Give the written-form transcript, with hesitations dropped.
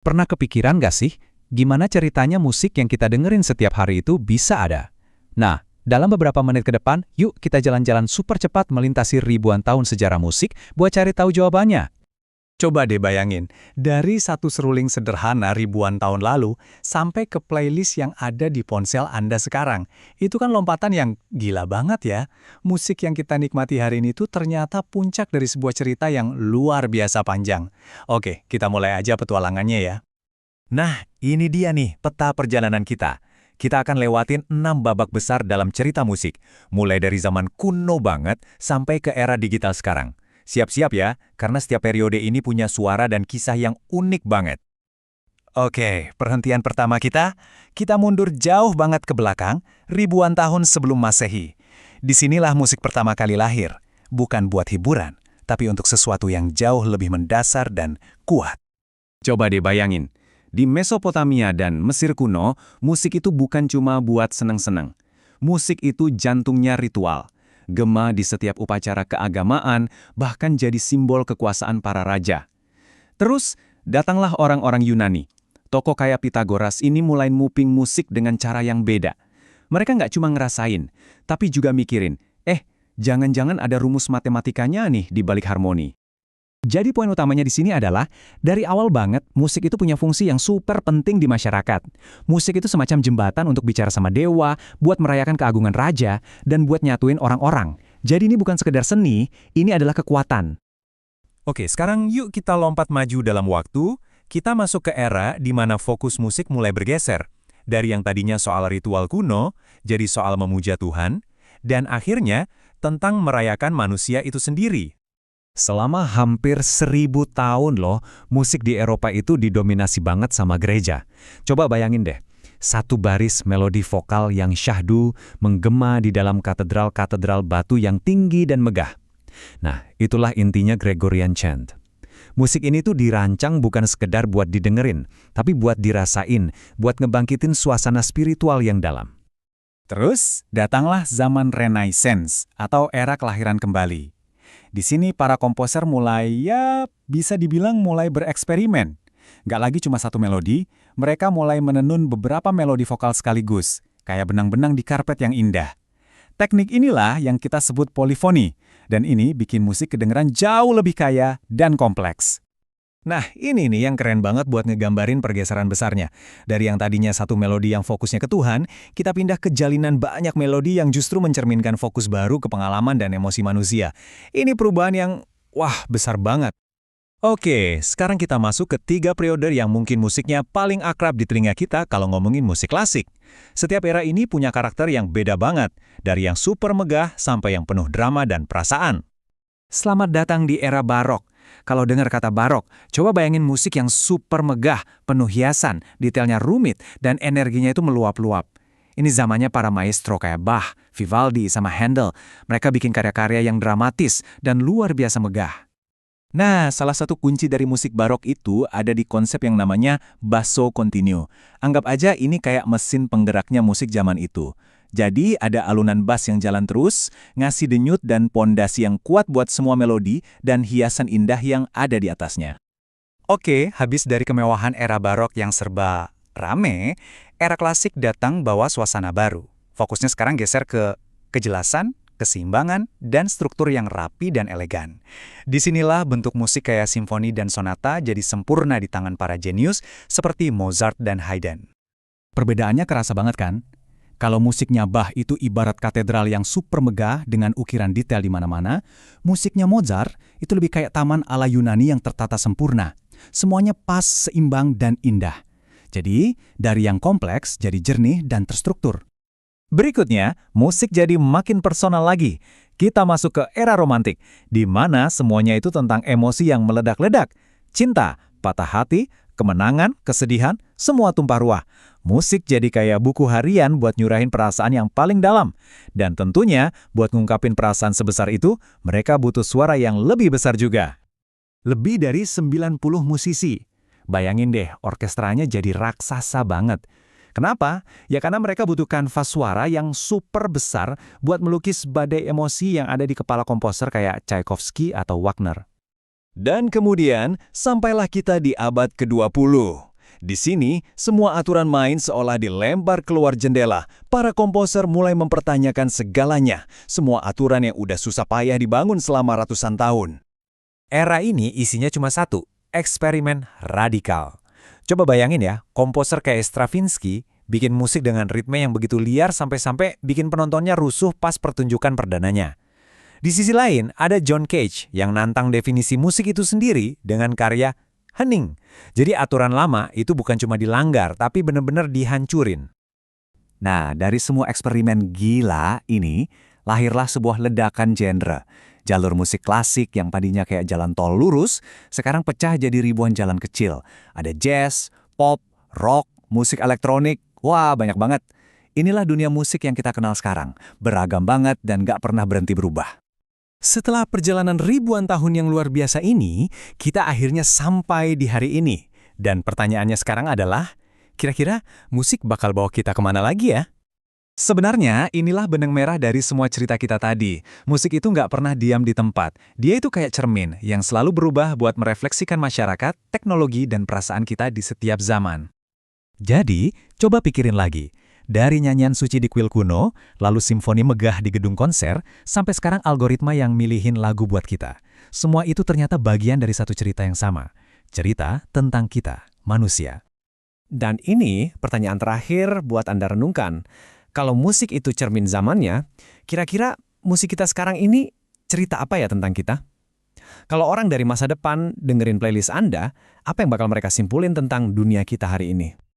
Pernah kepikiran nggak sih, gimana ceritanya musik yang kita dengerin setiap hari itu bisa ada? Nah, dalam beberapa menit ke depan, yuk kita jalan-jalan super cepat melintasi ribuan tahun sejarah musik buat cari tahu jawabannya. Coba deh bayangin, dari satu seruling sederhana ribuan tahun lalu sampai ke playlist yang ada di ponsel Anda sekarang. Itu kan lompatan yang gila banget ya. Musik yang kita nikmati hari ini tuh ternyata puncak dari sebuah cerita yang luar biasa panjang. Oke, kita mulai aja petualangannya ya. Nah, ini dia nih peta perjalanan kita. Kita akan lewatin 6 babak besar dalam cerita musik, mulai dari zaman kuno banget sampai ke era digital sekarang. Siap-siap ya, karena setiap periode ini punya suara dan kisah yang unik banget. Oke, perhentian pertama kita mundur jauh banget ke belakang, ribuan tahun sebelum Masehi. Disinilah musik pertama kali lahir, bukan buat hiburan, tapi untuk sesuatu yang jauh lebih mendasar dan kuat. Coba deh bayangin, di Mesopotamia dan Mesir kuno, musik itu bukan cuma buat seneng-seneng. Musik itu jantungnya ritual. Gema di setiap upacara keagamaan, bahkan jadi simbol kekuasaan para raja. Terus, datanglah orang-orang Yunani. Tokoh kayak Pythagoras ini mulai muping musik dengan cara yang beda. Mereka nggak cuma ngerasain, tapi juga mikirin, jangan-jangan ada rumus matematikanya nih di balik harmoni. Jadi poin utamanya di sini adalah, dari awal banget, musik itu punya fungsi yang super penting di masyarakat. Musik itu semacam jembatan untuk bicara sama dewa, buat merayakan keagungan raja, dan buat nyatuin orang-orang. Jadi ini bukan sekedar seni, ini adalah kekuatan. Oke, sekarang yuk kita lompat maju dalam waktu, kita masuk ke era di mana fokus musik mulai bergeser. Dari yang tadinya soal ritual kuno, jadi soal memuja Tuhan, dan akhirnya tentang merayakan manusia itu sendiri. Selama hampir 1000 tahun loh, musik di Eropa itu didominasi banget sama gereja. Coba bayangin deh, satu baris melodi vokal yang syahdu menggema di dalam katedral-katedral batu yang tinggi dan megah. Nah, itulah intinya Gregorian Chant. Musik ini tuh dirancang bukan sekedar buat didengerin, tapi buat dirasain, buat ngebangkitin suasana spiritual yang dalam. Terus, datanglah zaman Renaissance atau era kelahiran kembali. Di sini para komposer bisa dibilang mulai bereksperimen. Nggak lagi cuma satu melodi, mereka mulai menenun beberapa melodi vokal sekaligus, kayak benang-benang di karpet yang indah. Teknik inilah yang kita sebut polifoni, dan ini bikin musik kedengeran jauh lebih kaya dan kompleks. Nah, ini nih yang keren banget buat ngegambarin pergeseran besarnya. Dari yang tadinya satu melodi yang fokusnya ke Tuhan, kita pindah ke jalinan banyak melodi yang justru mencerminkan fokus baru ke pengalaman dan emosi manusia. Ini perubahan yang, besar banget. Oke, sekarang kita masuk ke 3 periode yang mungkin musiknya paling akrab di telinga kita kalau ngomongin musik klasik. Setiap era ini punya karakter yang beda banget, dari yang super megah sampai yang penuh drama dan perasaan. Selamat datang di era barok. Kalau dengar kata barok, coba bayangin musik yang super megah, penuh hiasan, detailnya rumit, dan energinya itu meluap-luap. Ini zamannya para maestro kayak Bach, Vivaldi, sama Handel. Mereka bikin karya-karya yang dramatis dan luar biasa megah. Nah, salah satu kunci dari musik barok itu ada di konsep yang namanya basso continuo. Anggap aja ini kayak mesin penggeraknya musik zaman itu. Jadi ada alunan bass yang jalan terus, ngasih denyut dan pondasi yang kuat buat semua melodi dan hiasan indah yang ada di atasnya. Oke, habis dari kemewahan era barok yang serba rame, era klasik datang bawa suasana baru. Fokusnya sekarang geser ke kejelasan, keseimbangan, dan struktur yang rapi dan elegan. Disinilah bentuk musik kayak simfoni dan sonata jadi sempurna di tangan para jenius seperti Mozart dan Haydn. Perbedaannya kerasa banget kan? Kalau musiknya Bach itu ibarat katedral yang super megah dengan ukiran detail di mana-mana, musiknya Mozart itu lebih kayak taman ala Yunani yang tertata sempurna. Semuanya pas, seimbang, dan indah. Jadi, dari yang kompleks jadi jernih dan terstruktur. Berikutnya, musik jadi makin personal lagi. Kita masuk ke era romantik, di mana semuanya itu tentang emosi yang meledak-ledak. Cinta, patah hati, kemenangan, kesedihan, semua tumpah ruah. Musik jadi kayak buku harian buat nyurahin perasaan yang paling dalam. Dan tentunya, buat ngungkapin perasaan sebesar itu, mereka butuh suara yang lebih besar juga. Lebih dari 90 musisi. Bayangin deh, orkestranya jadi raksasa banget. Kenapa? Ya karena mereka butuh kanvas suara yang super besar buat melukis badai emosi yang ada di kepala komposer kayak Tchaikovsky atau Wagner. Dan kemudian, sampailah kita di abad ke-20. Di sini, semua aturan main seolah dilempar keluar jendela. Para komposer mulai mempertanyakan segalanya, semua aturan yang udah susah payah dibangun selama ratusan tahun. Era ini isinya cuma satu, eksperimen radikal. Coba bayangin ya, komposer kayak Stravinsky bikin musik dengan ritme yang begitu liar sampai-sampai bikin penontonnya rusuh pas pertunjukan perdananya. Di sisi lain, ada John Cage yang nantang definisi musik itu sendiri dengan karya hening. Jadi aturan lama itu bukan cuma dilanggar, tapi benar-benar dihancurin. Nah, dari semua eksperimen gila ini, lahirlah sebuah ledakan genre. Jalur musik klasik yang tadinya kayak jalan tol lurus, sekarang pecah jadi ribuan jalan kecil. Ada jazz, pop, rock, musik elektronik, wah banyak banget. Inilah dunia musik yang kita kenal sekarang. Beragam banget dan gak pernah berhenti berubah. Setelah perjalanan ribuan tahun yang luar biasa ini, kita akhirnya sampai di hari ini. Dan pertanyaannya sekarang adalah, kira-kira musik bakal bawa kita kemana lagi ya? Sebenarnya inilah benang merah dari semua cerita kita tadi. Musik itu nggak pernah diam di tempat. Dia itu kayak cermin yang selalu berubah buat merefleksikan masyarakat, teknologi, dan perasaan kita di setiap zaman. Jadi, coba pikirin lagi. Dari nyanyian suci di kuil kuno, lalu simfoni megah di gedung konser, sampai sekarang algoritma yang milihin lagu buat kita. Semua itu ternyata bagian dari satu cerita yang sama. Cerita tentang kita, manusia. Dan ini pertanyaan terakhir buat Anda renungkan. Kalau musik itu cermin zamannya, kira-kira musik kita sekarang ini cerita apa ya tentang kita? Kalau orang dari masa depan dengerin playlist Anda, apa yang bakal mereka simpulin tentang dunia kita hari ini?